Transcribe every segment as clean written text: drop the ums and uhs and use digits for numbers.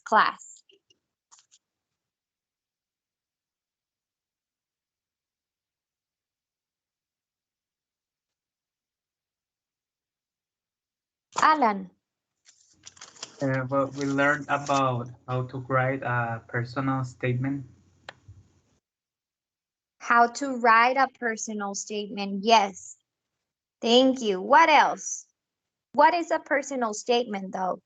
class? Alan. Well, we learned about how to write a personal statement. How to write a personal statement. Yes. Thank you. What else? What is a personal statement though?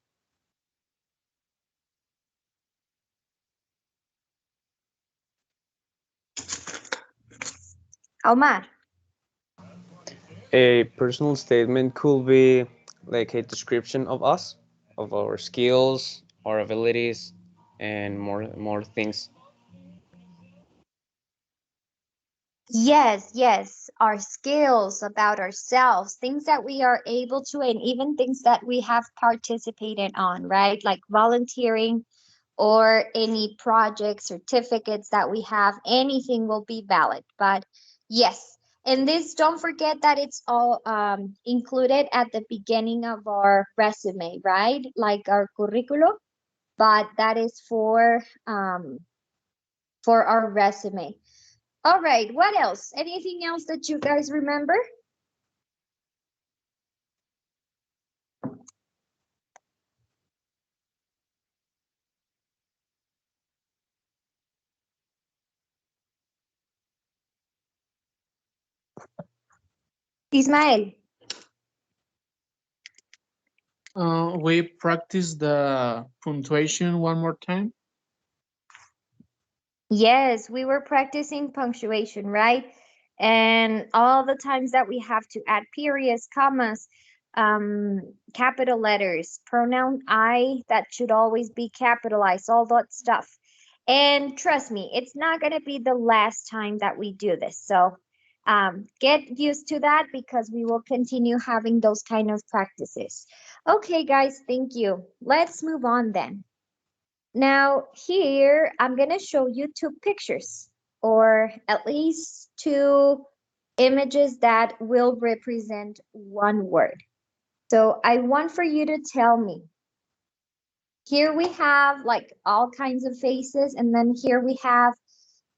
Omar. A personal statement could be like a description of us, of our skills, our abilities, and more things. Yes, yes. Our skills about ourselves, things that we are able to, and even things that we have participated on, right? Like volunteering or any project certificates that we have, anything will be valid. But yes, and this, don't forget that it's all included at the beginning of our resume, right? Like our curriculum, but that is for our resume. All right, what else? Anything else that you guys remember? Ismael. We practice the punctuation one more time. Yes, we were practicing punctuation, right? And all the times that we have to add periods, commas, capital letters, pronoun I, that should always be capitalized, all that stuff. And trust me, it's not going to be the last time that we do this. So get used to that because we will continue having those kind of practices. Okay, guys, thank you. Let's move on then. Now here, I'm gonna show you two pictures, or at least two images that will represent one word. So I want for you to tell me. Here we have like all kinds of faces, and then here we have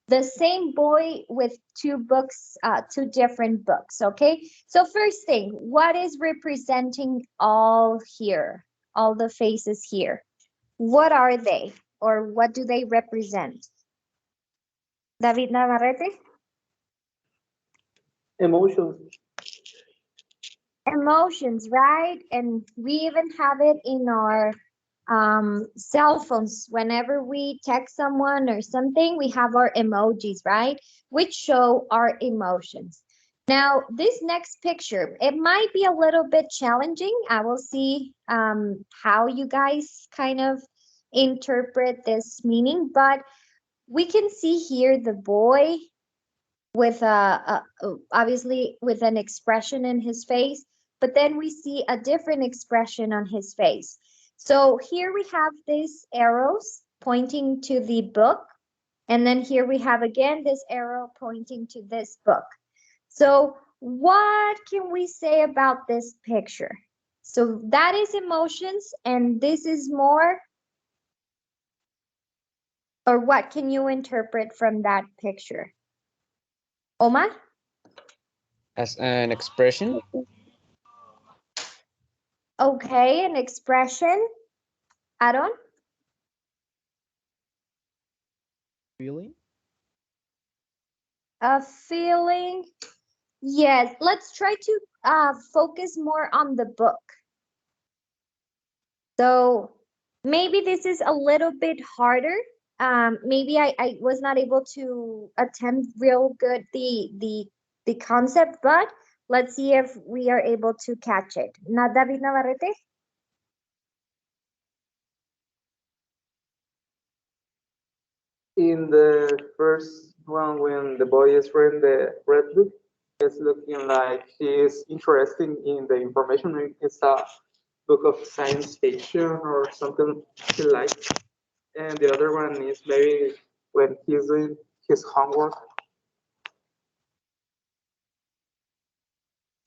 the same boy with two books, two different books, okay? So first thing, what is representing all here, all the faces here? What are they, or what do they represent? David Navarrete? Emotions. Emotions, right? And we even have it in our cell phones. Whenever we text someone or something, we have our emojis, right? Which show our emotions. Now, this next picture, it might be a little bit challenging. I will see how you guys kind of interpret this meaning, but we can see here the boy with obviously with an expression in his face, but then we see a different expression on his face. So here we have these arrows pointing to the book, and then here we have again this arrow pointing to this book. So what can we say about this picture? So that is emotions, and this is more, or what can you interpret from that picture? Omar? As an expression, Okay, an expression. Aaron? Feeling? A feeling. Yes, let's try to focus more on the book. So maybe this is a little bit harder. Maybe I was not able to attempt real good the concept, but let's see if we are able to catch it. Na David Navarrete? In the first one, when the boy is reading the red book, it's looking like he is interested in the information. It's a book of science fiction or something he likes. And the other one is maybe when he's doing his homework.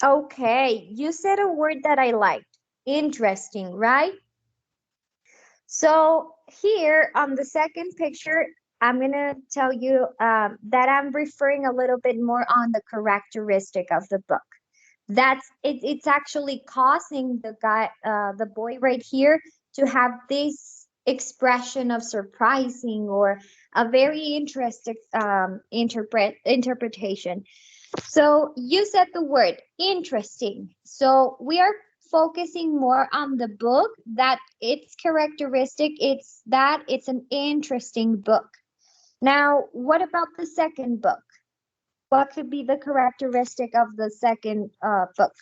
Okay, you said a word that I liked. Interesting, right? So here on the second picture, I'm gonna tell you that I'm referring a little bit more on the characteristic of the book. It's actually causing the boy right here to have this expression of surprising or a very interesting interpretation. So you said the word interesting. So we are focusing more on the book, that its characteristic, it's that it's an interesting book. Now, what about the second book? What could be the characteristic of the second book?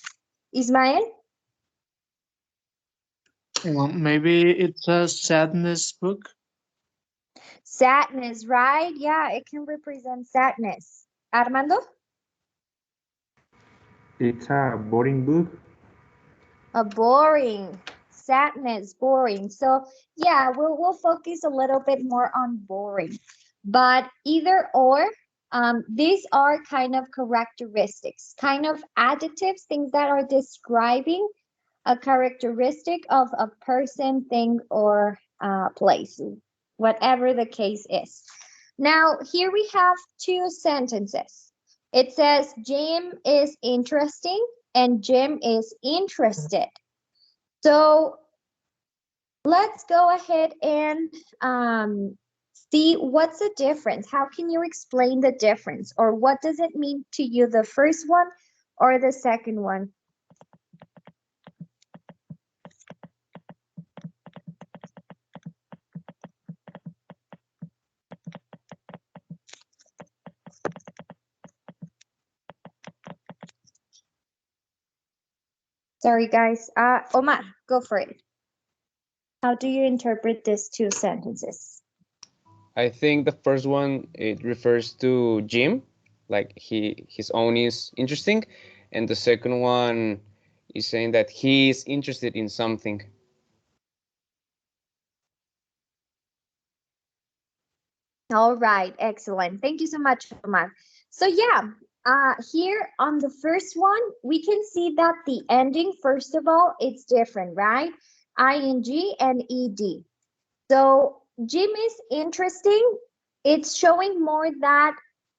Ismael? Maybe it's a sadness book. Sadness, right? Yeah, it can represent sadness. Armando? It's a boring book. A boring. Sadness, boring. So yeah, we'll focus a little bit more on boring. But either or, these are kind of characteristics, kind of adjectives, things that are describing a characteristic of a person, thing, or place, whatever the case is. Now, here we have two sentences. It says Jim is interesting and Jim is interested. So let's go ahead and see what's the difference. How can you explain the difference? Or what does it mean to you, the first one or the second one? Sorry, guys. Omar, go for it. How do you interpret these two sentences? I think the first one, it refers to Jim, like his own is interesting, and the second one is saying that he is interested in something. All right, excellent. Thank you so much, Omar. So yeah, here on the first one, we can see that the ending, first of all, it's different, right? ing and ed. So Jim is interesting. It's showing more that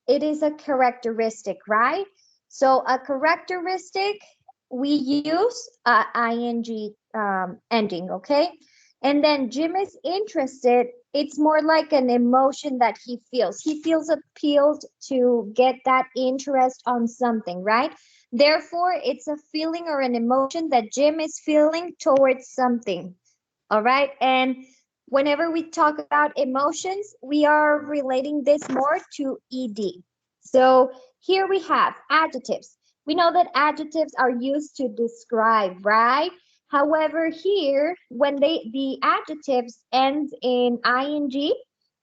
it is a characteristic, right? So a characteristic, we use ing ending, okay? And then Jim is interested. It's more like an emotion that he feels. He feels appealed to get that interest on something, right? Therefore, it's a feeling or an emotion that Jim is feeling towards something. All right. And whenever we talk about emotions, we are relating this more to ed. So here we have adjectives. We know that adjectives are used to describe, right? However, here, when the adjectives end in ing,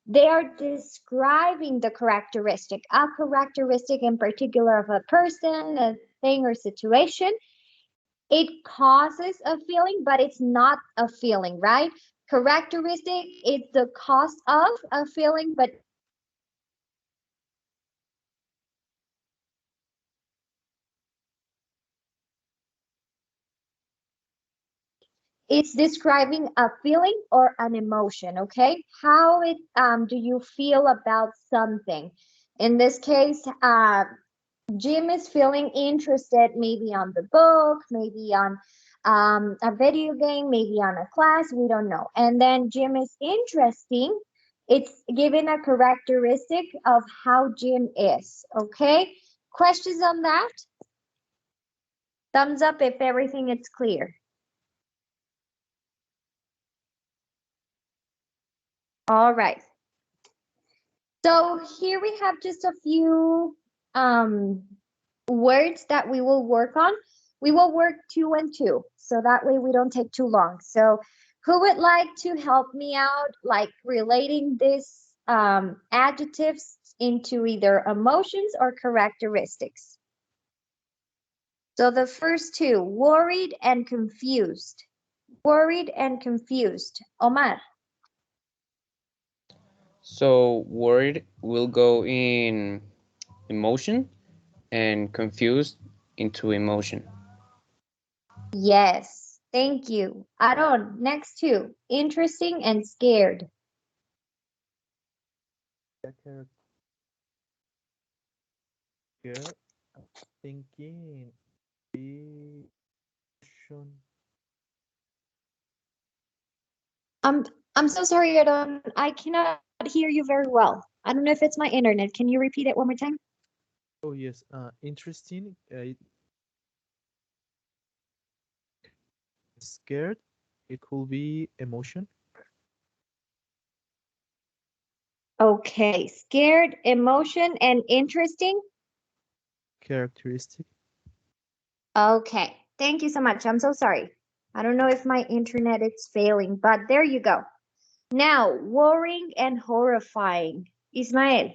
they are describing the characteristic, a characteristic in particular of a person, a thing, or situation. It causes a feeling, but it's not a feeling, right? Characteristic, it's the cause of a feeling, but it's describing a feeling or an emotion, okay? How it do you feel about something? In this case, Jim is feeling interested maybe on the book, maybe on a video game, maybe on a class, we don't know. And then Jim is interesting. It's given a characteristic of how Jim is, okay? Questions on that? Thumbs up if everything is clear. All right. So here we have just a few words that we will work on. We will work 2 and 2, so that way we don't take too long. So who would like to help me out, like relating these adjectives into either emotions or characteristics? So the first two, worried and confused. Worried and confused. Omar. So worried will go in emotion and confused into emotion. Yes. Thank you. Aaron, next two. Interesting and scared. Yeah, character. Thinking. Emotion. I'm I'm so sorry, Aaron. I cannot hear you very well. I don't know if it's my internet. Can you repeat it one more time? Oh yes. Interesting. Scared. It could be emotion. Okay. Scared, emotion, and interesting. Characteristic. Okay. Thank you so much. I'm so sorry. I don't know if my internet is failing, but there you go. Now, worrying and horrifying. Ismael,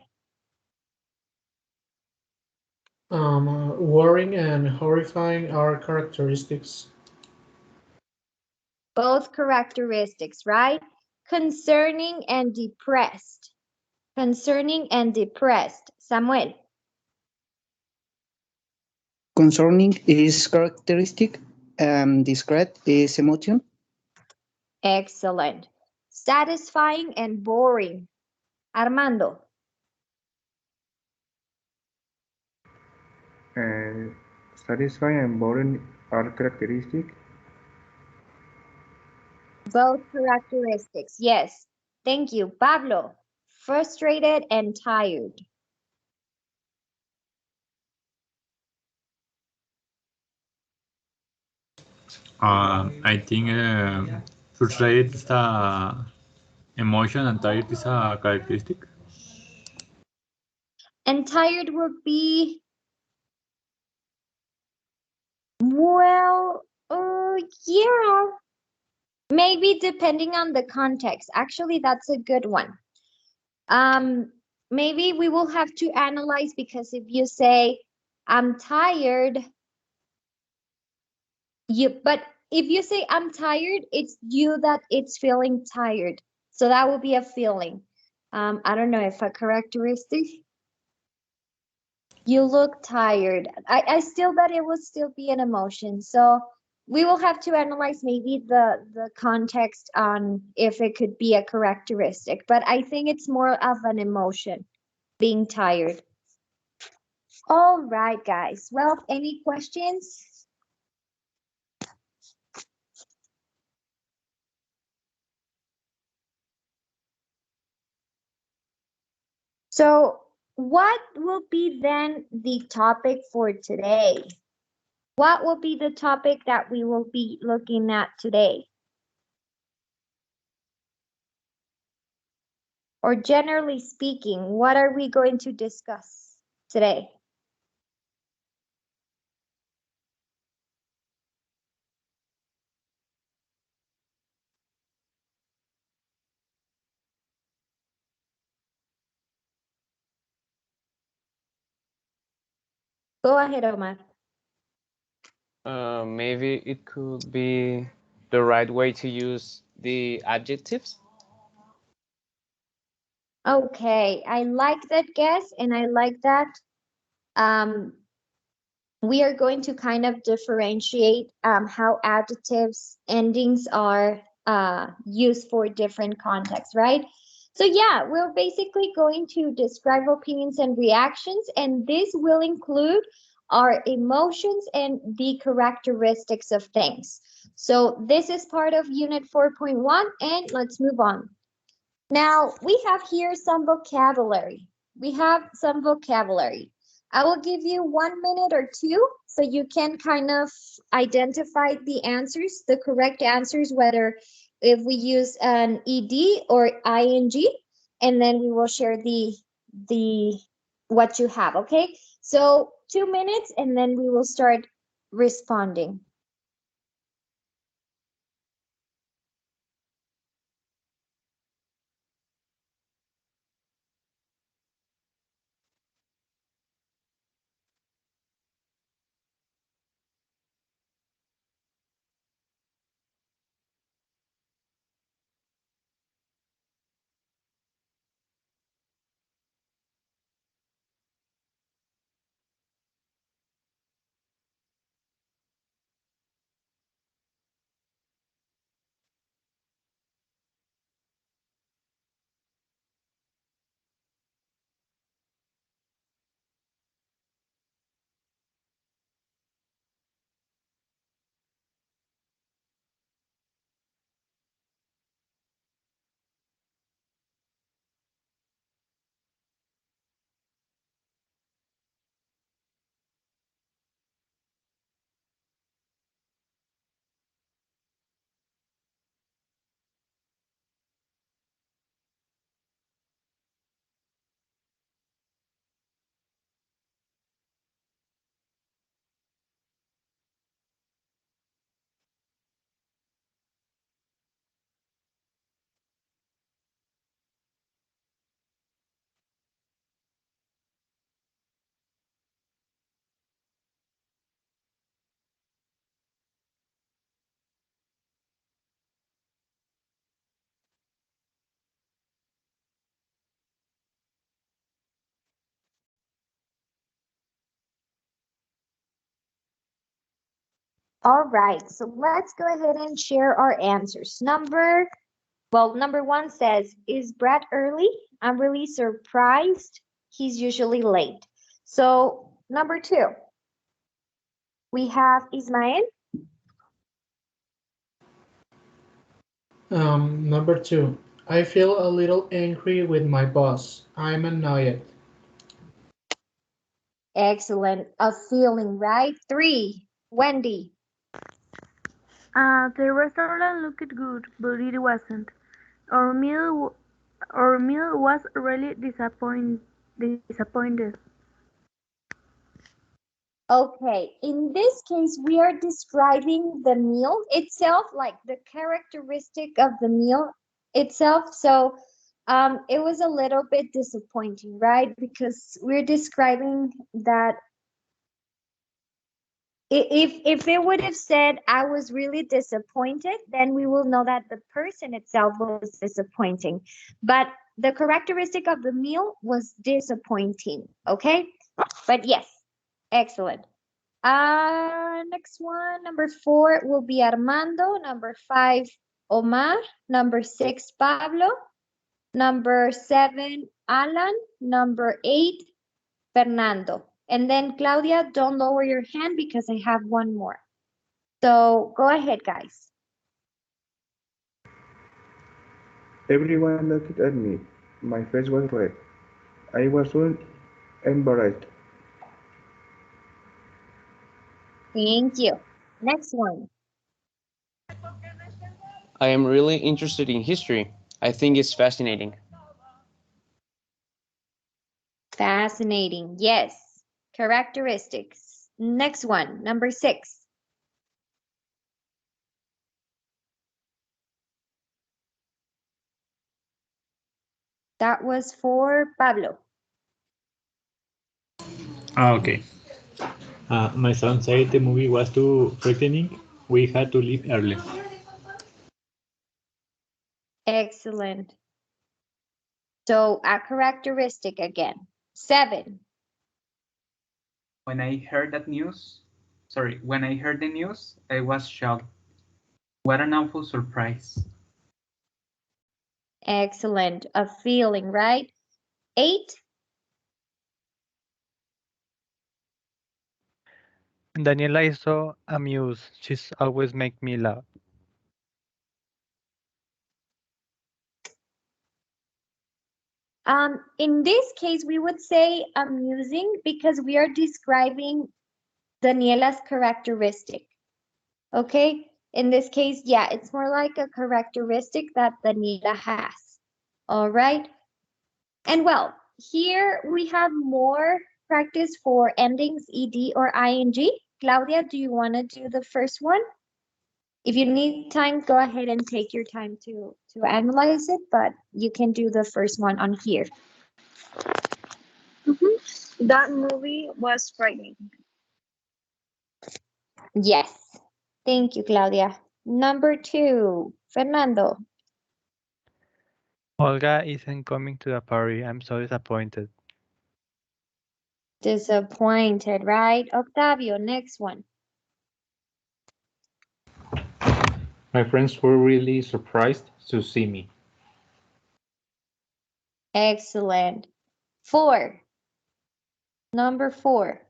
Worrying and horrifying are characteristics. both characteristics, right? Concerning and depressed. Concerning and depressed. Samuel, Concerning is characteristic, discreet is emotion. excellent. Satisfying and boring. Armando, Uh, Satisfying and boring are characteristic. both characteristics. Yes. Thank you. Pablo, frustrated and tired. I think frustrated is a emotion and tired is a characteristic. And tired would be, well, yeah, maybe depending on the context. Actually, that's a good one. Um, Maybe we will have to analyze because if you say, I'm tired, but if you say I'm tired, it's you that it's feeling tired. So that would be a feeling. I don't know if a characteristic. You look tired. I still bet it would still be an emotion. So we will have to analyze maybe the context on if it could be a characteristic. But I think it's more of an emotion, being tired. All right, guys. Well, any questions? So what will be then the topic for today? What will be the topic that we will be looking at today? Or generally speaking, what are we going to discuss today? Go ahead, Omar. Maybe it could be the right way to use the adjectives. Okay, I like that guess and I like that. Um, we are going to kind of differentiate how adjectives endings are used for different contexts, right? So yeah, we're basically going to describe opinions and reactions, and this will include our emotions and the characteristics of things. So this is part of unit 4.1, and let's move on. Now, we have here some vocabulary. We have some vocabulary. I will give you 1 minute or two so you can kind of identify the answers, the correct answers, whether if we use an ed or ing, and then we will share the what you have, okay? So 2 minutes and then we will start responding. All right, so let's go ahead and share our answers. Number one says, is Brad early? I'm really surprised. He's usually late. So number two, we have Ismael. Number two, I feel a little angry with my boss. I'm annoyed. Excellent. A feeling, right? Three, Wendy. The restaurant looked good, but it wasn't. Our meal was really disappointed. Okay, in this case, we are describing the meal itself, like the characteristic of the meal itself. So it was a little bit disappointing, right? Because we're describing that if it would have said I was really disappointed, then we will know that the person itself was disappointing. But the characteristic of the meal was disappointing, okay? But yes, excellent. Next one, number four will be Armando. Number five, Omar. Number six, Pablo. Number seven, Alan. Number eight, Fernando. And then Claudia, don't lower your hand because I have one more. So go ahead, guys. Everyone looked at me. My face was red. I was so embarrassed. Thank you. Next one. I am really interested in history. I think it's fascinating. Fascinating. Yes. Characteristics. Next one, number six. That was for Pablo. Okay. My son said the movie was too frightening. We had to leave early. Excellent. So a characteristic again. Seven. When I heard the news, I was shocked. What an awful surprise. Excellent. A feeling, right? Eight. Daniela is so amused. She's always make me laugh. In this case, we would say amusing because we are describing Daniela's characteristic. Okay? In this case, yeah, it's more like a characteristic that Daniela has. All right? And well, here we have more practice for endings, ed or ing. Claudia, do you want to do the first one? If you need time, go ahead and take your time to analyze it, but you can do the first one on here. That movie was frightening. Yes. Thank you, Claudia. Number two, Fernando. Olga isn't coming to the party. I'm so disappointed. Disappointed, right? Octavio, next one. My friends were really surprised to see me. Excellent. Four. Number four.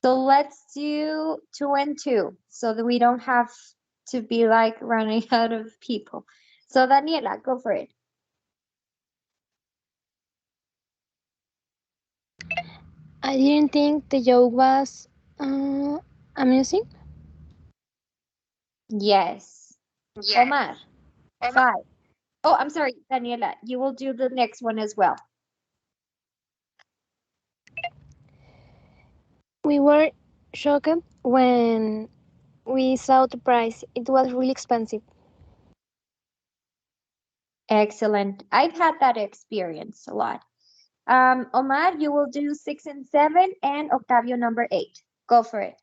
So let's do two and two so that we don't have to be like running out of people. So Daniela, go for it. I didn't think the joke was amusing. Yes. Omar, five. Oh, I'm sorry, Daniela, you will do the next one as well. We were shocked when we saw the price. It was really expensive. Excellent. I've had that experience a lot. Omar, you will do six and seven, and Octavio number eight. Go for it.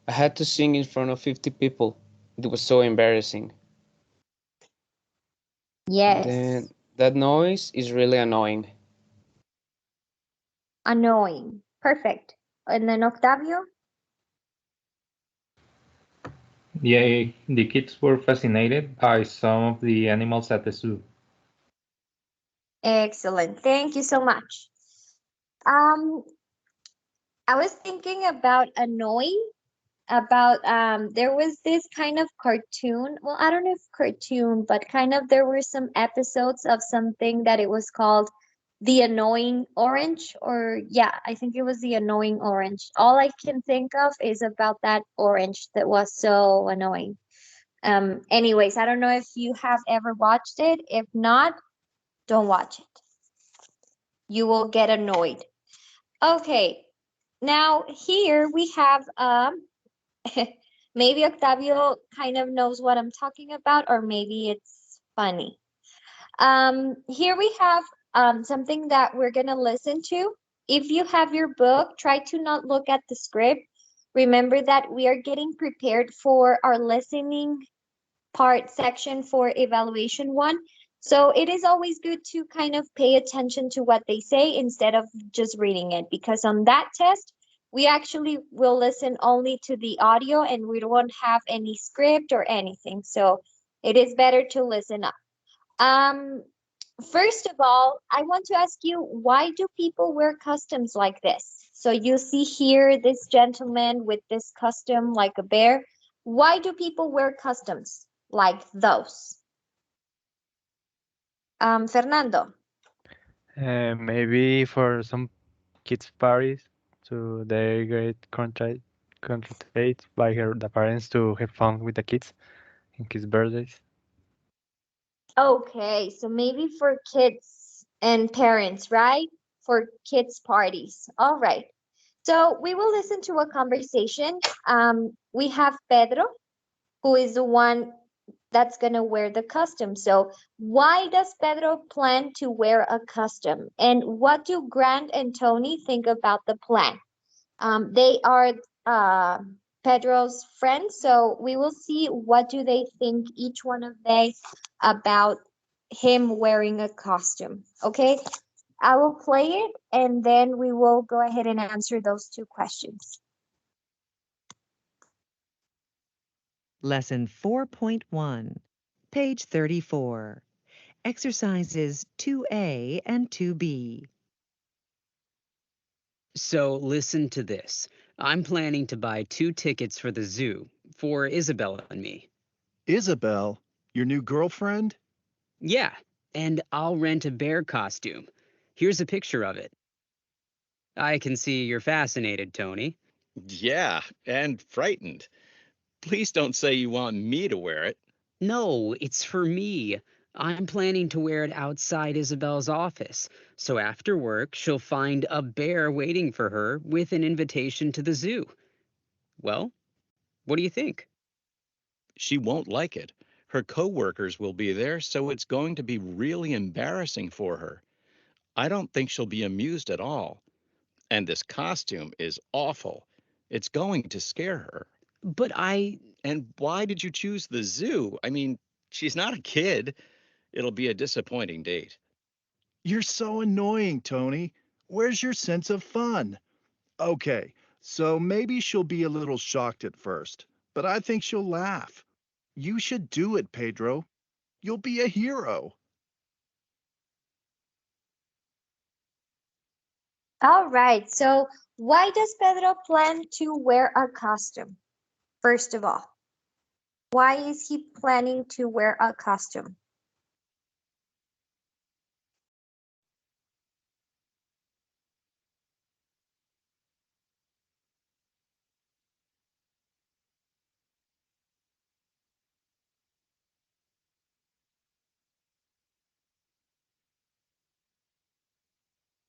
I had to sing in front of 50 people. It was so embarrassing. Yes. Then that noise is really annoying. Annoying. Perfect. And then Octavio? The kids were fascinated by some of the animals at the zoo. Excellent. Thank you so much. Um, I was thinking about annoying, about there was this kind of cartoon. Well, I don't know if cartoon, but kind of there were some episodes of something that it was called The Annoying Orange, or yeah, I think it was The Annoying Orange. All I can think of is about that orange that was so annoying. Anyways, I don't know if you have ever watched it. If not, don't watch it. You will get annoyed. Okay, now here we have maybe Octavio kind of knows what I'm talking about, or maybe it's funny. Here we have something that we're gonna listen to. If you have your book, try to not look at the script. Remember that we are getting prepared for our listening part section for evaluation one. So it is always good to kind of pay attention to what they say instead of just reading it, because on that test, we actually will listen only to the audio and we won't have any script or anything. So it is better to listen up. Um, First of all, I want to ask you, why do people wear customs like this? So you see here this gentleman with this costume like a bear. Why do people wear customs like those? Fernando. Maybe for some kids' parties, to they get contracted by the parents to have fun with the kids in kids' birthdays. Okay, so maybe for kids and parents, right? For kids' parties. All right. So we will listen to a conversation. We have Pedro, who is the one that's going to wear the costume. So, why does Pedro plan to wear a costume? And what do Grant and Tony think about the plan? They are uh, Pedro's friends, so we will see what do they think each one of they about him wearing a costume. Okay, I will play it and then we will go ahead and answer those two questions. Lesson 4.1, page 34. Exercises 2A and 2B. So listen to this. I'm planning to buy 2 tickets for the zoo for Isabel and me. Isabel, your new girlfriend? Yeah, and I'll rent a bear costume. Here's a picture of it. I can see you're fascinated, Tony. Yeah, and frightened. Please don't say you want me to wear it. No, it's for me. I'm planning to wear it outside Isabel's office, so after work she'll find a bear waiting for her with an invitation to the zoo. Well, what do you think? She won't like it. Her coworkers will be there, so it's going to be really embarrassing for her. I don't think she'll be amused at all. And this costume is awful. It's going to scare her. But And why did you choose the zoo? I mean, she's not a kid. It'll be a disappointing date. You're so annoying, Tony. Where's your sense of fun? Okay, so maybe she'll be a little shocked at first, but I think she'll laugh. You should do it, Pedro. You'll be a hero. All right, so why does Pedro plan to wear a costume? First of all, why is he planning to wear a costume?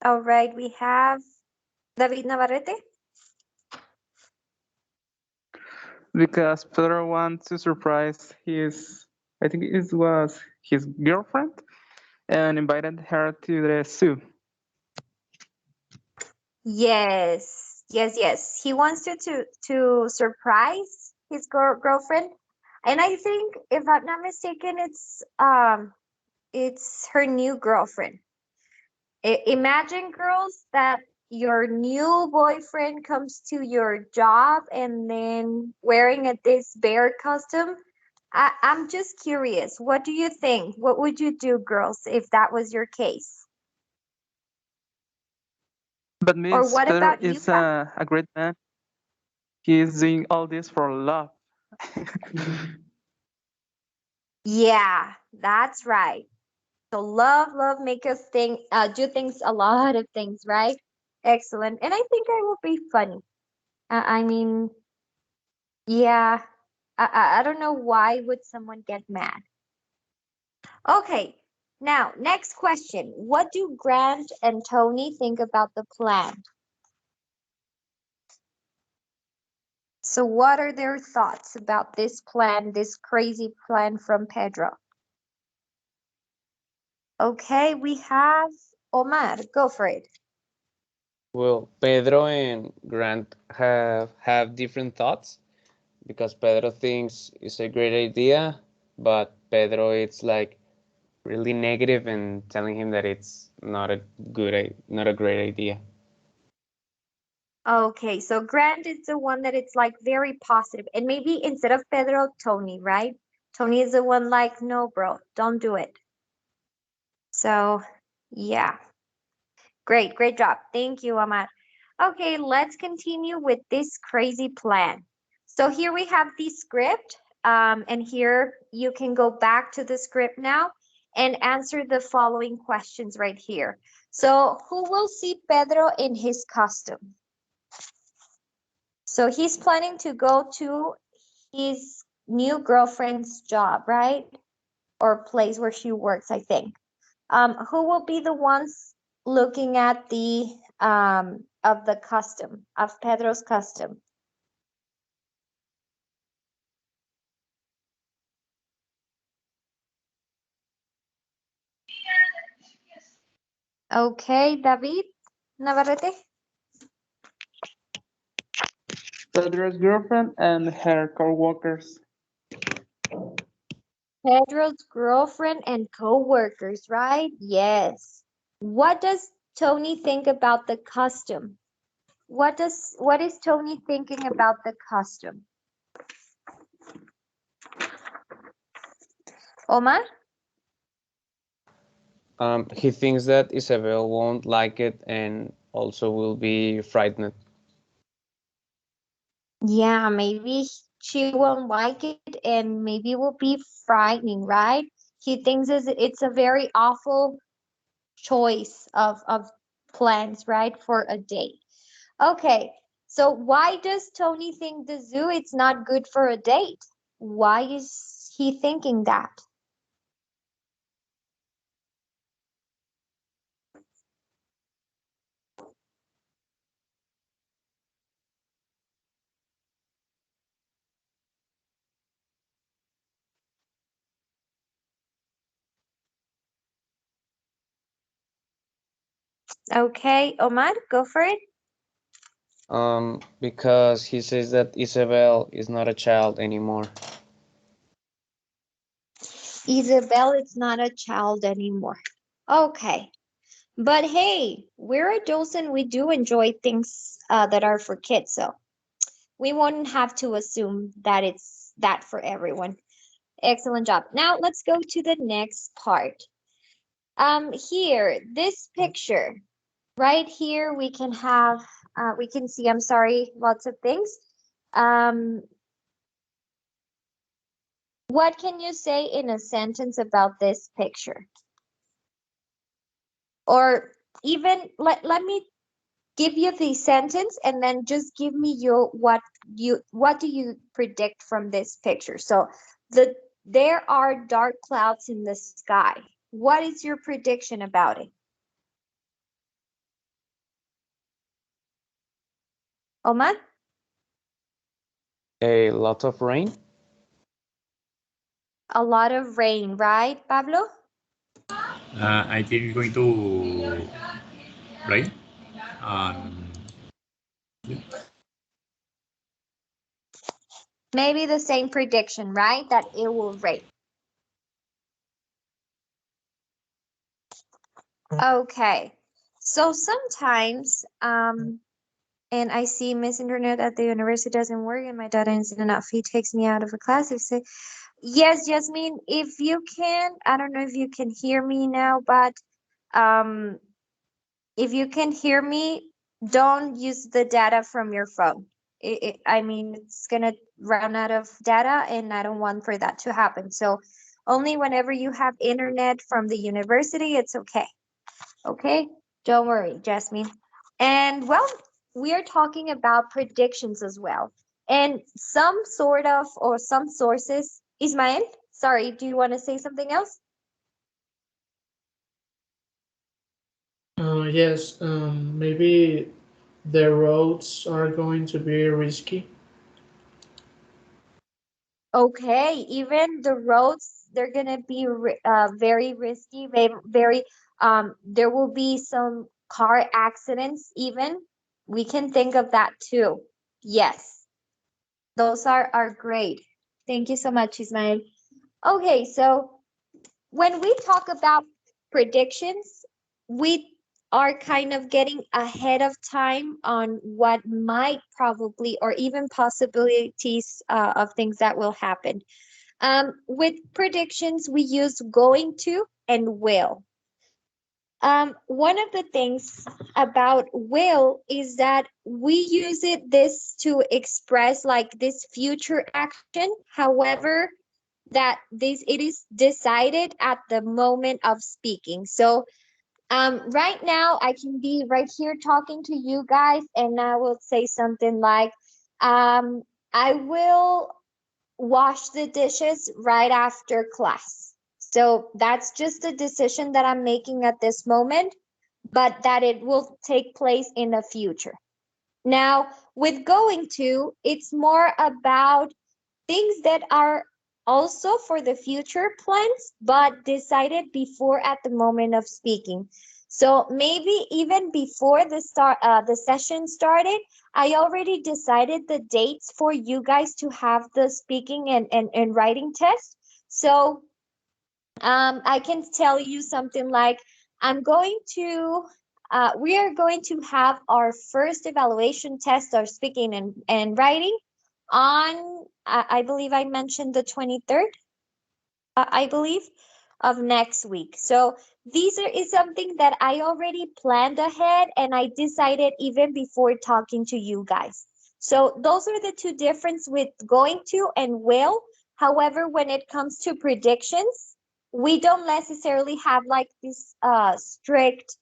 All right, we have David Navarrete. Because Pedro wants to surprise I think it was his girlfriend, and invited her to the zoo. Yes, yes, yes. He wants to surprise his girlfriend, and I think, if I'm not mistaken, it's her new girlfriend. Imagine, girls, that your new boyfriend comes to your job and then wearing this bear costume. I'm just curious. What do you think? What would you do, girls, if that was your case? But Or Miss what Pedro about you is guys? a great man. He is doing all this for love. Yeah, that's right. So love make us think, do things, a lot of things, right? Excellent. And I think I will be funny. I mean, yeah, I don't know why would someone get mad. Okay, now next question. What do Grant and Tony think about the plan? So what are their thoughts about this plan, this crazy plan from Pedro? Okay, we have Omar. Go for it. Well, Pedro and Grant have different thoughts because Pedro thinks it's a great idea, but Pedro it's like really negative and telling him that it's not a great idea. Okay, so Grant is the one that it's like very positive, and maybe instead of Pedro, Tony, right? Tony is the one like, no, bro, don't do it. So, yeah, great job. Thank you, Amar. Okay, let's continue with this crazy plan. So here we have the script, and here you can go back to the script now and answer the following questions right here. So who will see Pedro in his costume? So he's planning to go to his new girlfriend's job, right? Or place where she works, I think. Who will be the ones looking at the of the custom, of Pedro's custom? Okay, David Navarrete. Pedro's girlfriend and her co-workers. Pedro's girlfriend and co-workers, right? Yes. What does Tony think about the custom? What is Tony thinking about the custom? Omar? He thinks that Isabel won't like it and also will be frightened. Yeah, maybe she won't like it and maybe it will be frightening, right? He thinks it's a very awful choice of plans, right, for a date. Okay, so why does Tony think the zoo it's not good for a date? Why is he thinking that? Okay, Omar, go for it. Because he says that Isabel is not a child anymore. Isabel is not a child anymore. Okay. But hey, we're adults and we do enjoy things that are for kids, so we wouldn't have to assume that it's that for everyone. Excellent job. Now let's go to the next part. Here, this picture, right here, we can have, we can see, I'm sorry, lots of things. What can you say in a sentence about this picture? Or even let me give you the sentence and then just give me your what do you predict from this picture? So there are dark clouds in the sky. What is your prediction about it? Omar? A lot of rain. A lot of rain, right, Pablo? I think it's going to rain. Um, Maybe the same prediction, right? That it will rain. Okay. So sometimes, and I see Miss Internet at the university doesn't work and my data isn't enough. He takes me out of a class. He say, yes, Jasmine, if you can, I don't know if you can hear me now, but um, if you can hear me, don't use the data from your phone. I mean, it's gonna run out of data, and I don't want for that to happen. So only whenever you have internet from the university, it's okay. Okay, don't worry, Jasmine. And well, we are talking about predictions as well. And some sort of, or some sources, Ismael, sorry, do you want to say something else? Yes, maybe the roads are going to be risky. Okay, even the roads, they're gonna be very risky, very, there will be some car accidents even. We can think of that too. Yes, those are great. Thank you so much, Ismael. Okay, so when we talk about predictions, we are kind of getting ahead of time on what might probably or even possibilities of things that will happen. With predictions, we use going to and will. One of the things about will is that we use this to express like this future action. However, that this it is decided at the moment of speaking. So right now I can be right here talking to you guys and I will say something like I will wash the dishes right after class. So that's just a decision that I'm making at this moment, but that it will take place in the future. Now, with going to, it's more about things that are also for the future plans, but decided before at the moment of speaking. So maybe even before the session started, I already decided the dates for you guys to have the speaking and writing test. So I can tell you something like, we are going to have our first evaluation test, our speaking and writing on, I believe I mentioned the 23rd, I believe, of next week. So is something that I already planned ahead and I decided even before talking to you guys. So those are the two differences with going to and will. However, when it comes to predictions, we don't necessarily have like this strict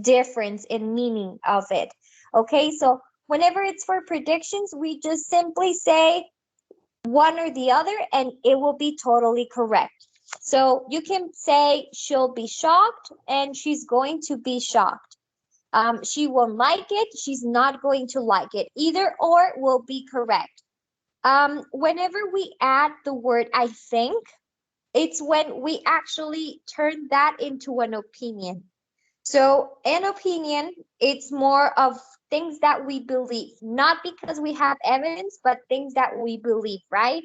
difference in meaning of it. Okay, so whenever it's for predictions, we just simply say one or the other and it will be totally correct. So you can say she'll be shocked and she's going to be shocked. She won't like it, she's not going to like it. Either or will be correct. Whenever we add the word I think, it's when we actually turn that into an opinion. So an opinion, it's more of things that we believe, not because we have evidence, but things that we believe, right?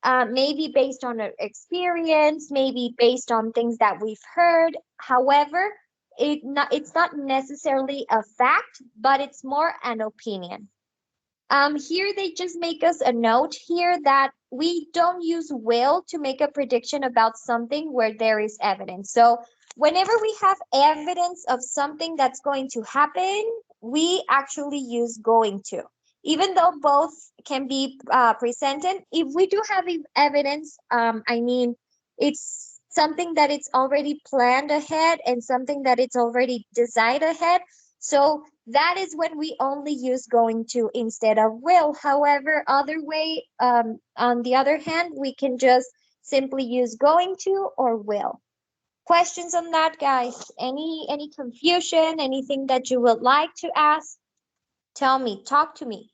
Maybe based on an experience, maybe based on things that we've heard. However, it's not necessarily a fact, but it's more an opinion. Here they just make us a note here that we don't use will to make a prediction about something where there is evidence. So whenever we have evidence of something that's going to happen, we actually use going to. Even though both can be presented, if we do have evidence, I mean, it's something that it's already planned ahead and something that it's already decided ahead. So that is when we only use going to instead of will. However, on the other hand, we can just simply use going to or will. Questions on that, guys? Any confusion? Anything that you would like to ask? Tell me, talk to me.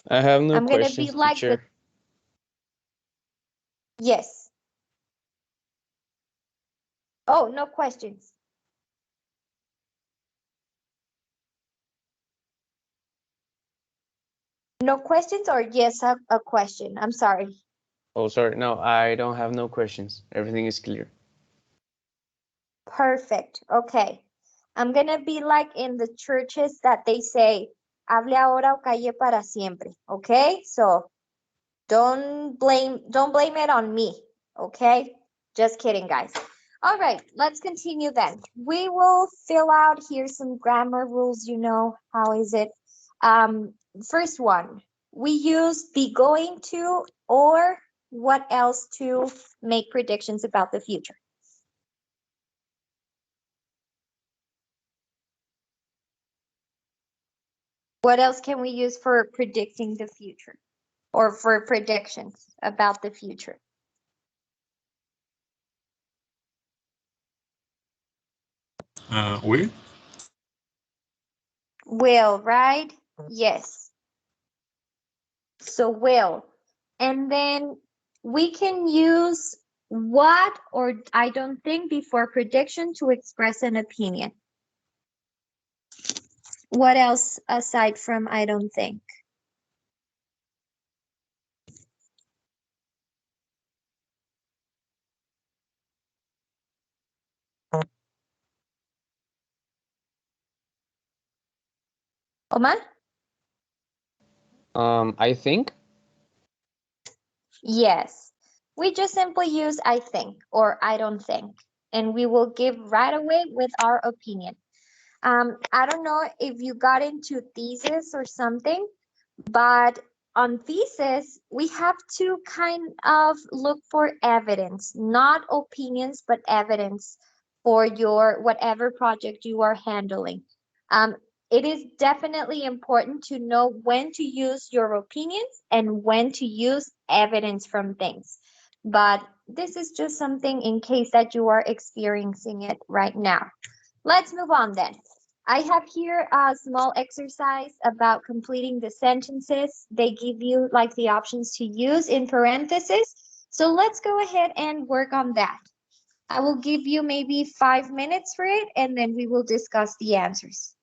I have no I'm gonna be questions, like the teacher. yes. Oh, no questions. No questions or yes, a question? I'm sorry. Oh, sorry. No, I don't have no questions. Everything is clear. Perfect. Okay. I'm gonna be like in the churches that they say, hable ahora o calle para siempre. Okay? So don't blame it on me. Okay? Just kidding, guys. All right, let's continue then. We will fill out here some grammar rules, you know, how is it? Um, First one, we use be going to or what else to make predictions about the future. What else can we use for predicting the future or for predictions about the future? Will? Will, right? Yes. So will. And then we can use what or I don't think before prediction to express an opinion. What else aside from I don't think? Omar? I think. Yes. We just simply use I think or I don't think, and we will give right away with our opinion. I don't know if you got into thesis or something, but on thesis, we have to kind of look for evidence, not opinions, but evidence for your whatever project you are handling. Um, it is definitely important to know when to use your opinions and when to use evidence from things. But this is just something in case that you are experiencing it right now. Let's move on then. I have here a small exercise about completing the sentences. They give you like the options to use in parentheses. So let's go ahead and work on that. I will give you maybe 5 minutes for it and then we will discuss the answers.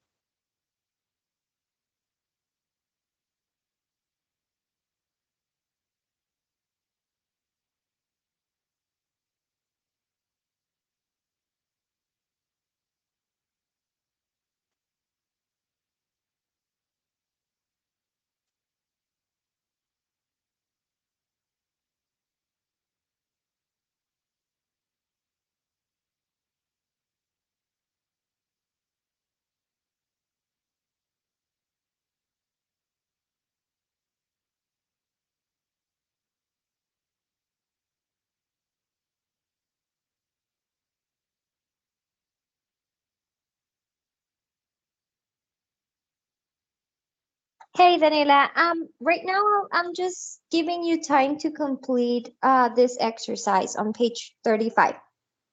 Hey Daniela, right now I'm just giving you time to complete this exercise on page 35.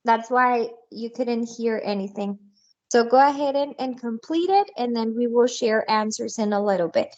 That's why you couldn't hear anything. So go ahead and complete it, and then we will share answers in a little bit.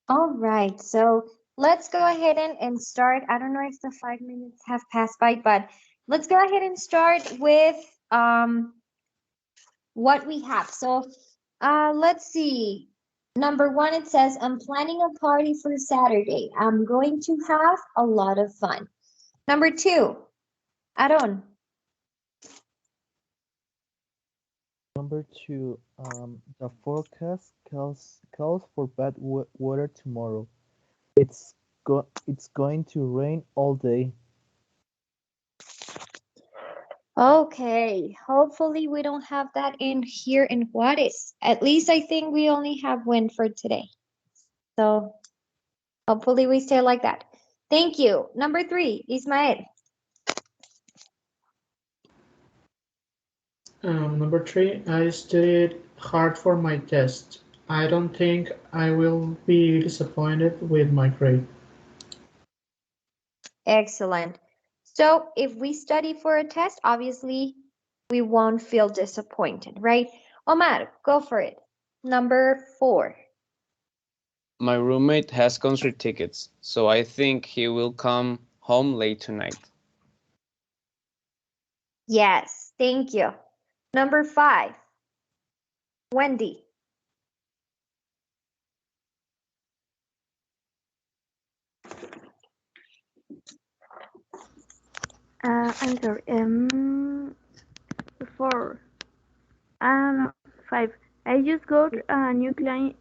All right, so let's go ahead and start. I don't know if the 5 minutes have passed by, but let's go ahead and start with what we have. So let's see. Number one, it says, I'm planning a party for Saturday. I'm going to have a lot of fun. Number two, Aaron. Number two, the forecast calls for bad weather tomorrow. It's going to rain all day. Okay, hopefully we don't have that in here in Juarez. At least I think we only have wind for today. So hopefully we stay like that. Thank you. Number three, Ismael. Number three, I studied hard for my test. I don't think I will be disappointed with my grade. Excellent. So if we study for a test, obviously we won't feel disappointed, right? Omar, go for it. Number four. My roommate has concert tickets, so I think he will come home late tonight. Yes, thank you. Number five. Wendy. I'm sorry. Four. No, five. I just got a new client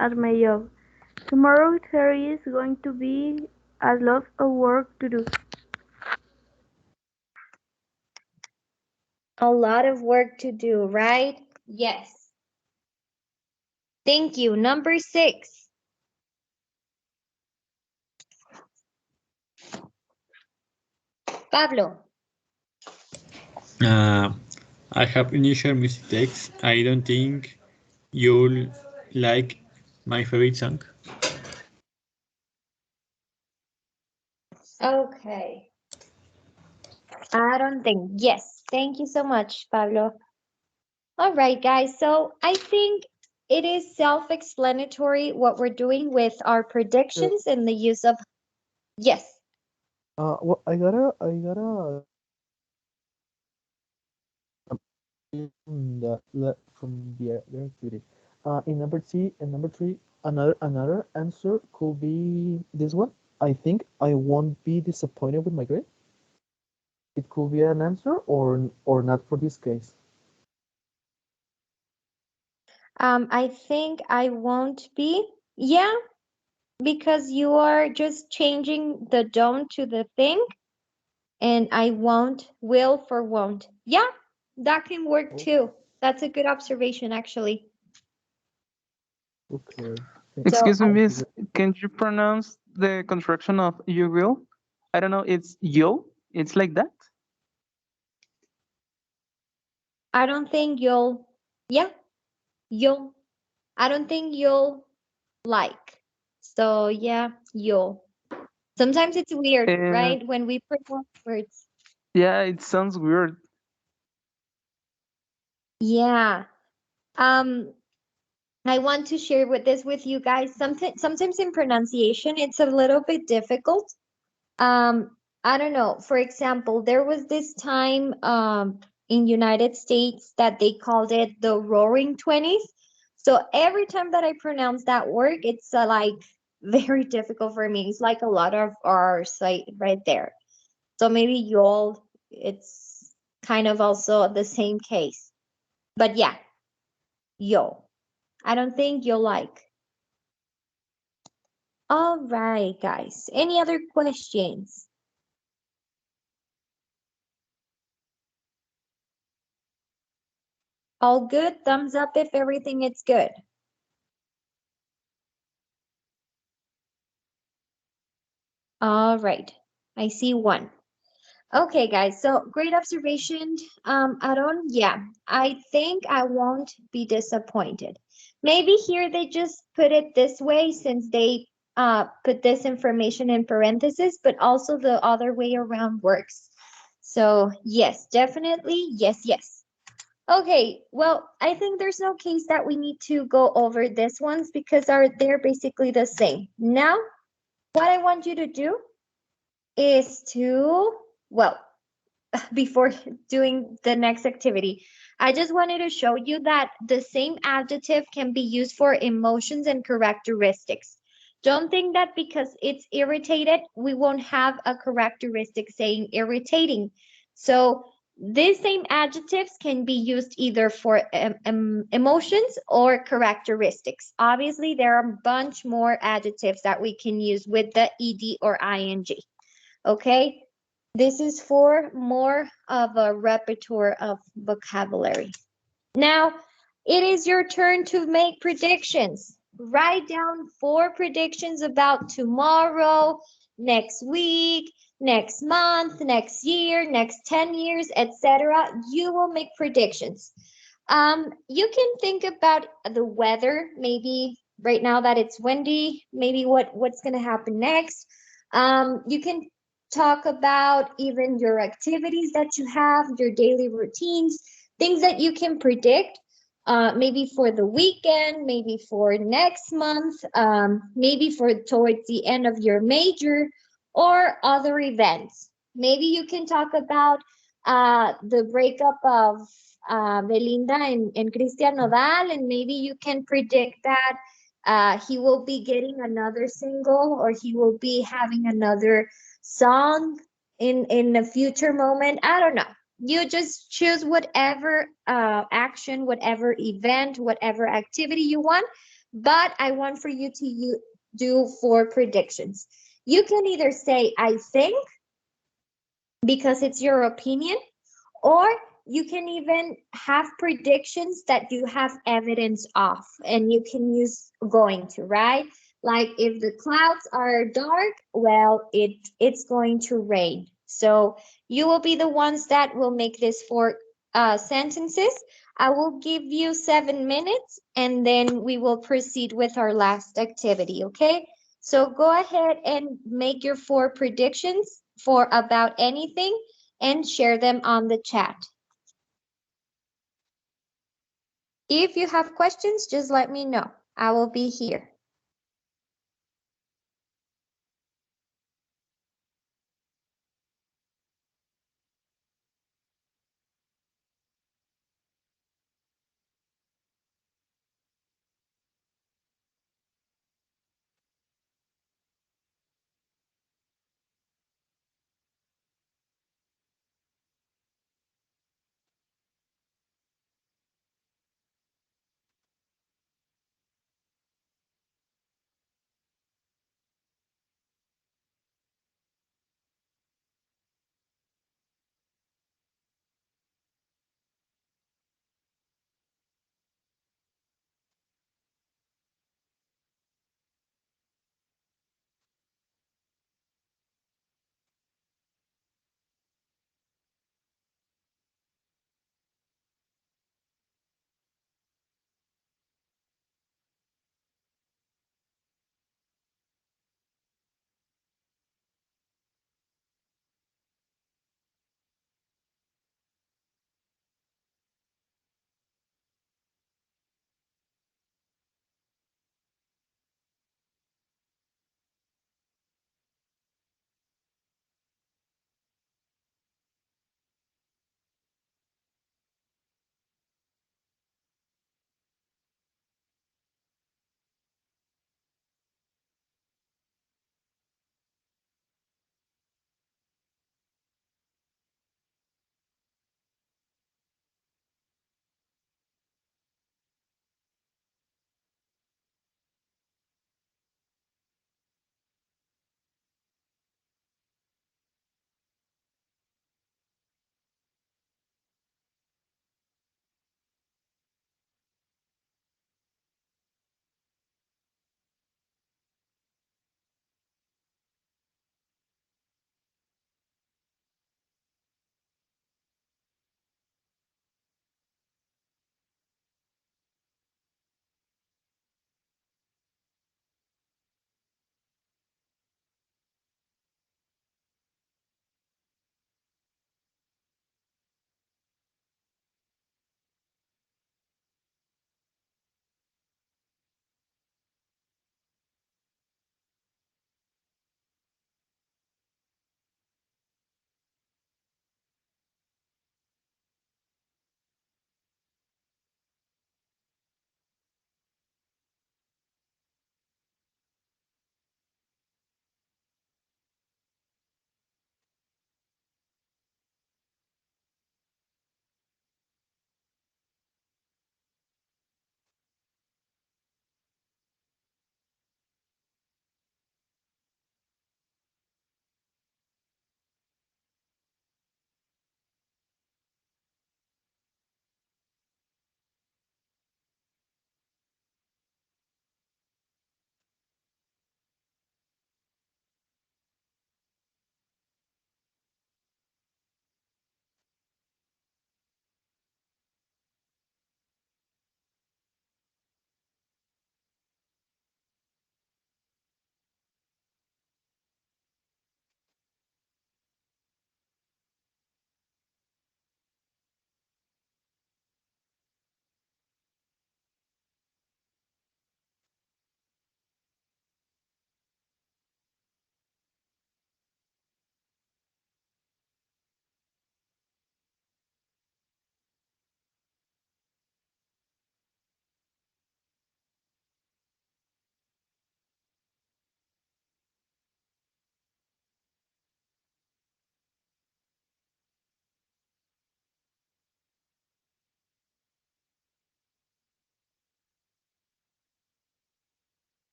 at my job. Tomorrow there is going to be a lot of work to do. A lot of work to do, right? Yes. Thank you. Number six. Pablo. I have initial mistakes. I don't think you'll like my favorite song. Okay. I don't think. Yes. Thank you so much, Pablo. All right, guys. So I think it is self-explanatory what we're doing with our predictions and the use of yes. Well, I gotta from the activity. In number three, another answer could be this one. I think I won't be disappointed with my grade. It could be an answer or not for this case. I think I won't be. Yeah, because you are just changing the don't to the thing, and I won't, will for won't. Yeah, that can work too. That's a good observation, actually. Okay. So Excuse me, miss. Can you pronounce the construction of you will? I don't know. It's yo. It's like that. I don't think you'll, yeah, you'll, I don't think you'll like. So yeah, you'll. Sometimes it's weird, And right? When we pronounce words. yeah, it sounds weird. Yeah. Um, I want to share with this with you guys. Sometimes in pronunciation, it's a little bit difficult. I don't know. For example, there was this time in United States that they called it the Roaring Twenties. So every time that I pronounce that word, it's like very difficult for me. It's like a lot of R's right there. So maybe y'all, it's kind of also the same case. But yeah, yo. I don't think you'll like. All right, guys. Any other questions? All good? Thumbs up if everything is good. All right. I see one. Okay, guys. So great observation. Aaron, yeah, I think I won't be disappointed. Maybe here they just put it this way since they put this information in parentheses, but also the other way around works. So yes, definitely, yes, yes. Okay, well, I think there's no case that we need to go over this ones because they're basically the same. Now, what I want you to do is to, well, before doing the next activity, I just wanted to show you that the same adjective can be used for emotions and characteristics. Don't think that because it's irritated, we won't have a characteristic saying irritating. So these same adjectives can be used either for emotions or characteristics. Obviously, there are a bunch more adjectives that we can use with the ed or ing. Okay, this is for more of a repertoire of vocabulary. Now, it is your turn to make predictions. Write down 4 predictions about tomorrow, next week, next month, next year, next 10 years, etc. You will make predictions. You can think about the weather, maybe right now that it's windy, maybe what's going to happen next. You can talk about even your activities that you have, your daily routines, things that you can predict, maybe for the weekend, maybe for next month, maybe for towards the end of your major or other events. Maybe you can talk about the breakup of Belinda and Christian Nodal, and maybe you can predict that he will be getting another single or he will be having another song in a future moment. I don't know. You just choose whatever action, whatever event, whatever activity you want, but I want for you to do 4 predictions. You can either say I think because it's your opinion, or you can even have predictions that you have evidence of and you can use going to, right? Like if the clouds are dark, well, it's going to rain. So you will be the ones that will make this 4 sentences. I will give you 7 minutes and then we will proceed with our last activity, okay? So go ahead and make your 4 predictions for about anything and share them on the chat. If you have questions, just let me know. I will be here.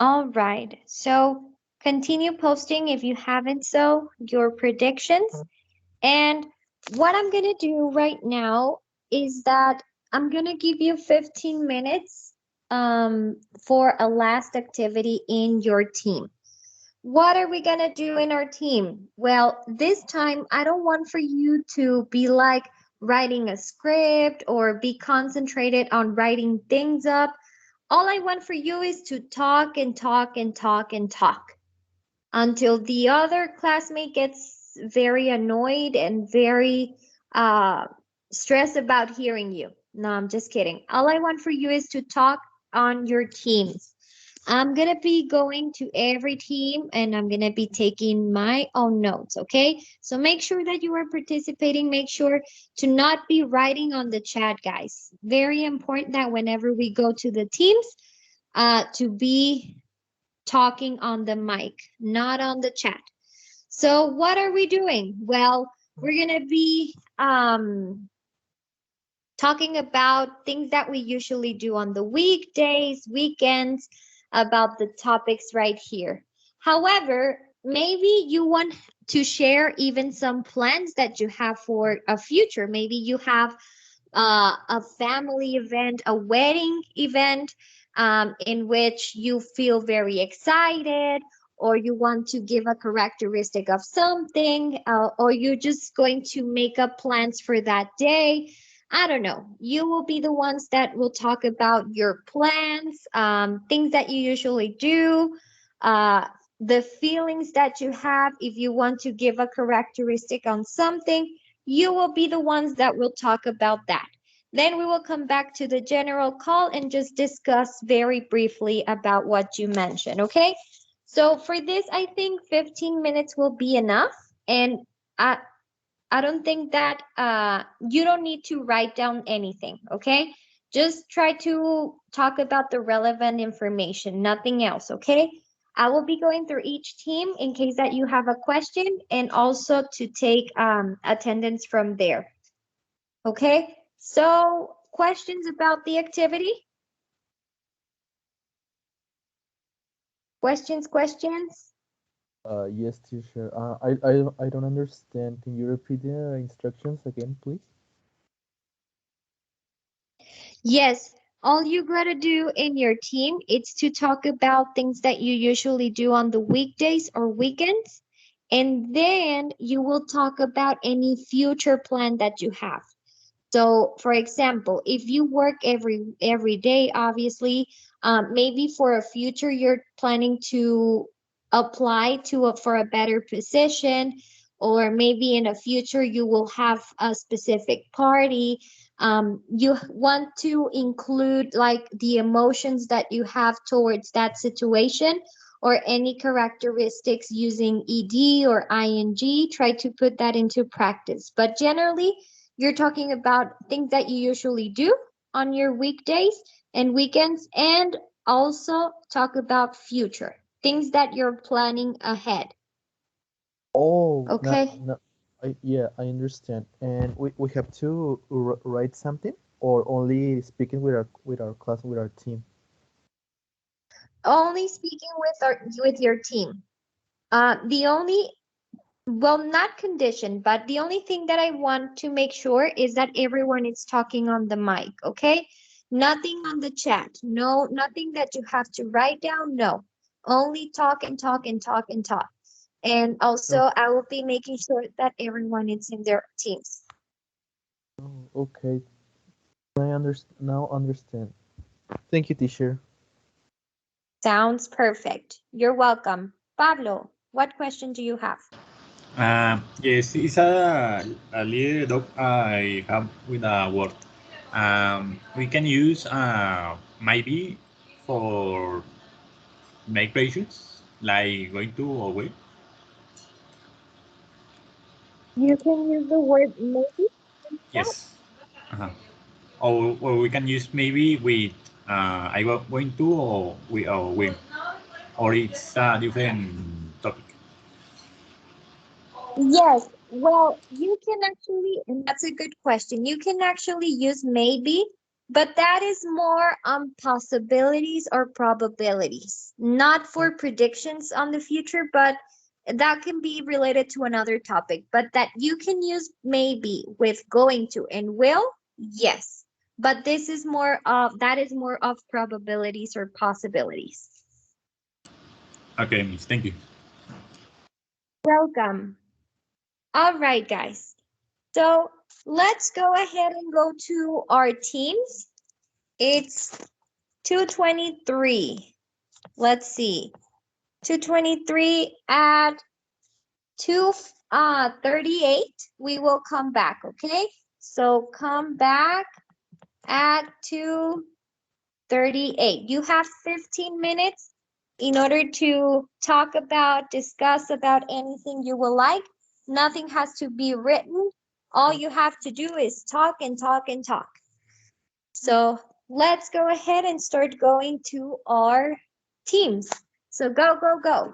All right. So continue posting if you haven't so your predictions. And what I'm going to do right now is that I'm going to give you 15 minutes for a last activity in your team. What are we going to do in our team? Well, this time I don't want for you to be like writing a script or be concentrated on writing things up. All I want for you is to talk and talk and talk and talk until the other classmate gets very annoyed and very uh, stressed about hearing you. No, I'm just kidding. All I want for you is to talk on your teams. I'm going to be going to every team and I'm going to be taking my own notes, okay? So make sure that you are participating. Make sure to not be writing on the chat, guys. Very important that whenever we go to the teams, to be talking on the mic, not on the chat. So what are we doing? Well, we're going to be talking about things that we usually do on the weekdays, weekends, about the topics right here. However, maybe you want to share even some plans that you have for a future. Maybe you have a family event, a wedding event, in which you feel very excited, or you want to give a characteristic of something, or you're just going to make up plans for that day. I don't know. You will be the ones that will talk about your plans, things that you usually do, uh, the feelings that you have. If you want to give a characteristic on something, you will be the ones that will talk about that. Then we will come back to the general call and just discuss very briefly about what you mentioned, okay? So for this, I think 15 minutes will be enough. And I, I don't think that you don't need to write down anything, okay? Just try to talk about the relevant information, nothing else, okay? I will be going through each team in case that you have a question and also to take attendance from there. Okay, so questions about the activity? Questions? Yes, teacher. I don't understand. Can you repeat the instructions again, please? Yes, all you gotta do in your team is to talk about things that you usually do on the weekdays or weekends, and then you will talk about any future plan that you have. So, for example, if you work every day, obviously, maybe for a future you're planning to apply to for a better position, or maybe in a future you will have a specific party. You want to include like the emotions that you have towards that situation or any characteristics using ed or ing. Try to put that into practice. But generally, you're talking about things that you usually do on your weekdays and weekends, and also talk about future things that you're planning ahead. Oh, no, Okay. no. Yeah, I understand. And we have to write something, or only speaking with our class, with our team. Only speaking with your team. The only well, not condition, but the only thing that I want to make sure is that everyone is talking on the mic, okay? Nothing on the chat. No, nothing that you have to write down. No. Only talk and talk and talk and talk. And also, Oh, I will be making sure that everyone is in their teams. okay. Now understand. Thank you, teacher. Sounds perfect. You're welcome. Pablo, what question do you have? Yes, it's a little dog I have with a word. We can use maybe for make patients, like going to away. You can use the word maybe. Yes. Uh-huh. Or we can use maybe with I was going to or we or when, or it's a different topic. Yes, well, you can actually, and that's a good question. You can actually use maybe but that is more on possibilities or probabilities, not for predictions on the future, but that can be related to another topic. But that you can use maybe with going to and will, yes. But this is more of that is more of probabilities or possibilities. Okay, Miss. Thank you. Welcome. All right, guys. So let's go ahead and go to our teams. It's 2:23. Let's see. 2:23 at 2:38. We will come back, okay? So come back at 2:38. You have 15 minutes in order to talk about, discuss about anything you will like. Nothing has to be written. All you have to do is talk and talk and talk. So let's go ahead and start going to our teams. So go, go, go.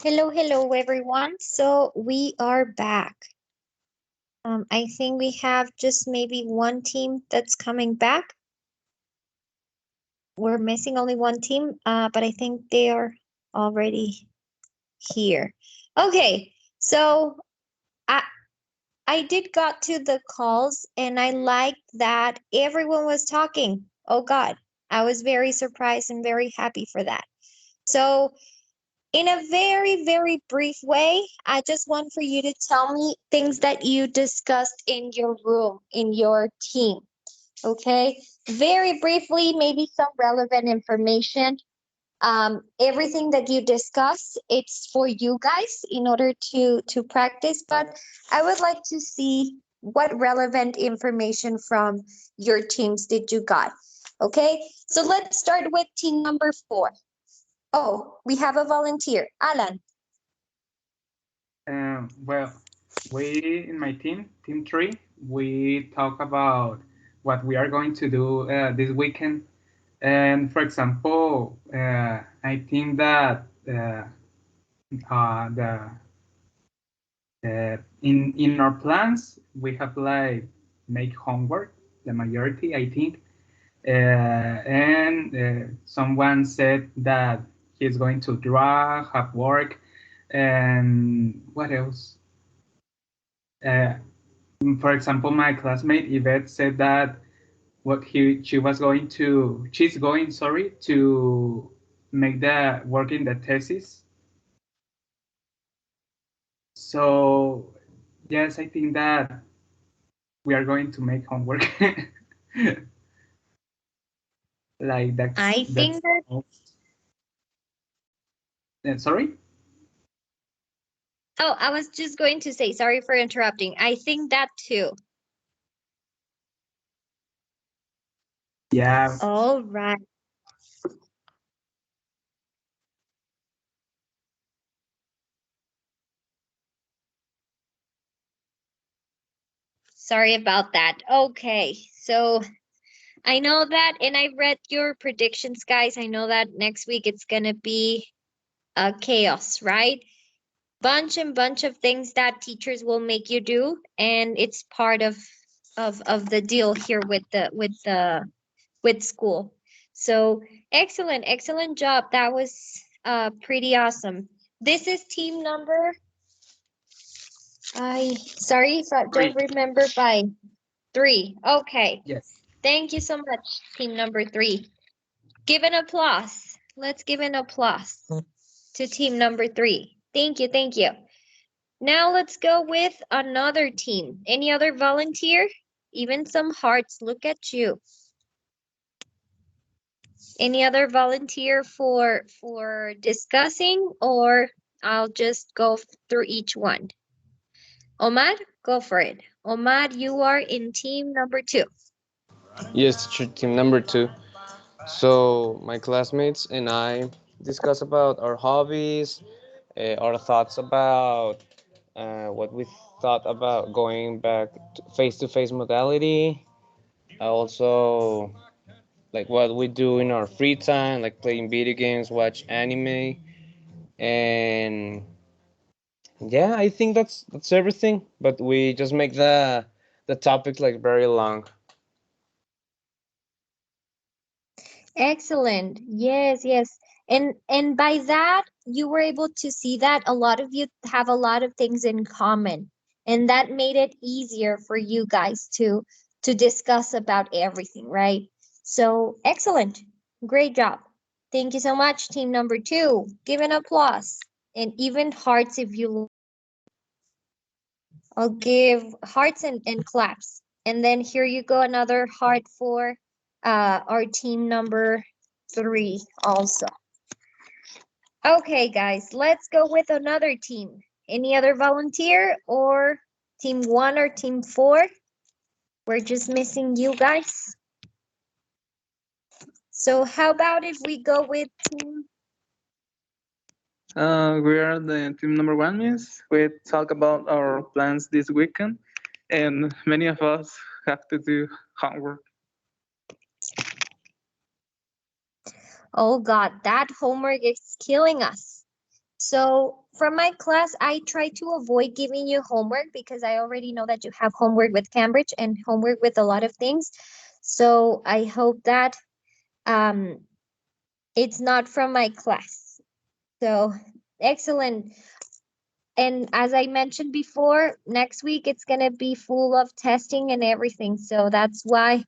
Hello, hello, everyone. So we are back. I think we have just maybe one team that's coming back. We're missing only one team, but I think they are already here. Okay, so I I did got to the calls and I liked that everyone was talking. Oh God, I was very surprised and very happy for that. So in a very, very brief way, I just want for you to tell me things that you discussed in your room, in your team. Okay? Very briefly, maybe some relevant information. Everything that you discuss, it's for you guys in order to practice, but I would like to see what relevant information from your teams did you got. Okay? So let's start with team number 4. Oh, we have a volunteer. Alan. Well, we in my team, team 3, we talk about what we are going to do this weekend. And for example, I think that the in our plans we have like make homework, the majority I think, and someone said that he's going to draw, have work, and what else? Uh, for example, my classmate Yvette said that she's going, sorry, to make the work in the thesis. So yes, I think that we are going to make homework. Like I that's think that sorry. Oh, I was just going to say, sorry for interrupting. I think that too. Yeah. All right. Sorry about that. Okay. So I know that, and I read your predictions, guys. I know that next week it's gonna be a chaos, right? Bunch of things that teachers will make you do, and it's part of the deal here with school. So excellent job. That was pretty awesome. This is team number. I sorry if I don't remember by 3. Okay. Yes. Thank you so much, team number 3. Give an applause. Let's give an applause to team number 3. Thank you, thank you. Now let's go with another team. Any other volunteer? Even some hearts. Look at you. Any other volunteer for discussing, or I'll just go through each one. Omar, go for it. Omar, you are in team number 2. Yes, teacher, team number 2. So my classmates and I discuss about our hobbies, our thoughts about what we thought about going back to face-to-face modality. Also, like what we do in our free time, like playing video games, watch anime, and yeah, I think that's everything. But we just make the topic like very long. Excellent. Yes, yes. And by that, you were able to see that a lot of you have a lot of things in common. And that made it easier for you guys to discuss about everything, right? So, excellent. Great job. Thank you so much, team number 2. Give an applause and even hearts if you. I'll give hearts and claps. And then here you go, another heart for our team number 3 also. Okay, guys, let's go with another team. Any other volunteer or team 1 or team 4? We're just missing you guys. So how about if we go with team? We are the team number 1, miss. We talk about our plans this weekend, and many of us have to do homework. Oh God, that homework is killing us. So from my class, I try to avoid giving you homework because I already know that you have homework with Cambridge and homework with a lot of things. So I hope that um, it's not from my class. So excellent. And as I mentioned before, next week it's going to be full of testing and everything. So that's why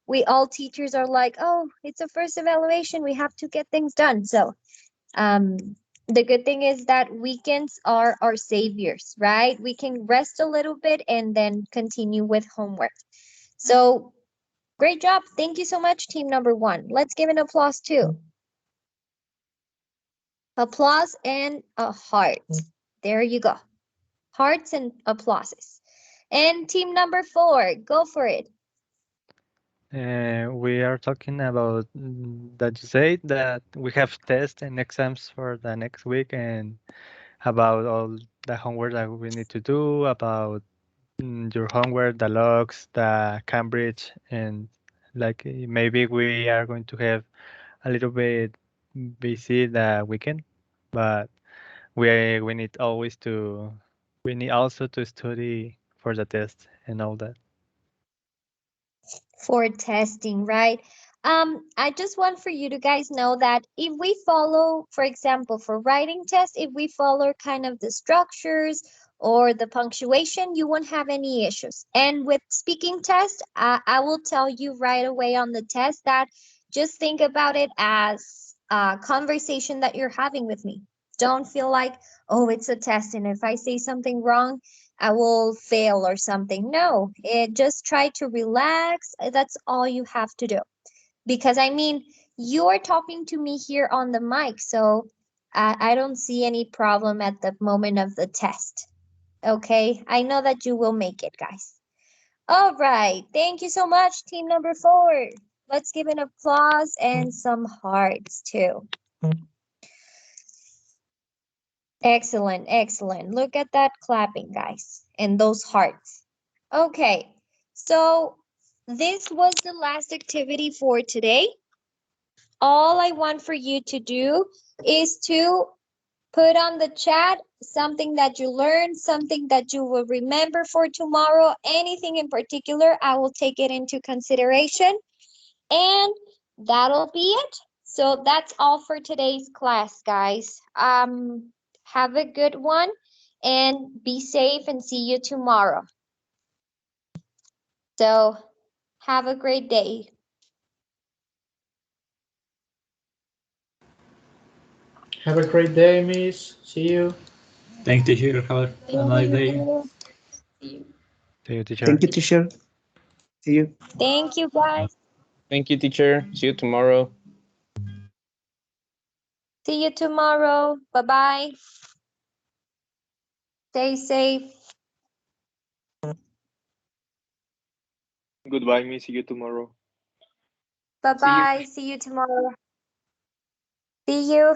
we all teachers are like, oh, it's a first evaluation. We have to get things done. So um, the good thing is that weekends are our saviors, right? We can rest a little bit and then continue with homework. So great job. Thank you so much, team number one. Let's give an applause too. Applause and a heart. There you go. Hearts and applauses. And team number four, go for it. We are talking about that you say that we have tests and exams for the next week and about all the homework that we need to do, about your homework, the logs, the Cambridge, and like maybe we are going to have a little bit busy the weekend, but we need always to we need also to study for the test and all that. For testing, right? I just want for you to guys know that if we follow, for example, for writing test, if we follow kind of the structures or the punctuation, you won't have any issues. And with speaking test, I will tell you right away on the test that just think about it as a conversation that you're having with me. Don't feel like, oh, it's a test, and if I say something wrong, I will fail or something. No, just try to relax. That's all you have to do. Because I mean, you're talking to me here on the mic, so I don't see any problem at the moment of the test. Okay, I know that you will make it, guys. All right, thank you so much, team number four. Let's give an applause and some hearts too. Excellent, excellent. Look at that clapping, guys, and those hearts. Okay, so this was the last activity for today. All I want for you to do is to put on the chat something that you learned, something that you will remember for tomorrow, anything in particular. I will take it into consideration. And that'll be it. So that's all for today's class, guys. Have a good one and be safe and see you tomorrow. So have a great day. Have a great day, Miss. See you. Thanks, teacher. Have a nice day. See you, teacher. Thank you, teacher. See you. Thank you, guys. Thank you, teacher. See you tomorrow. See you tomorrow. Bye-bye. Stay safe. Goodbye, me. See you tomorrow. Bye-bye. See you tomorrow. See you.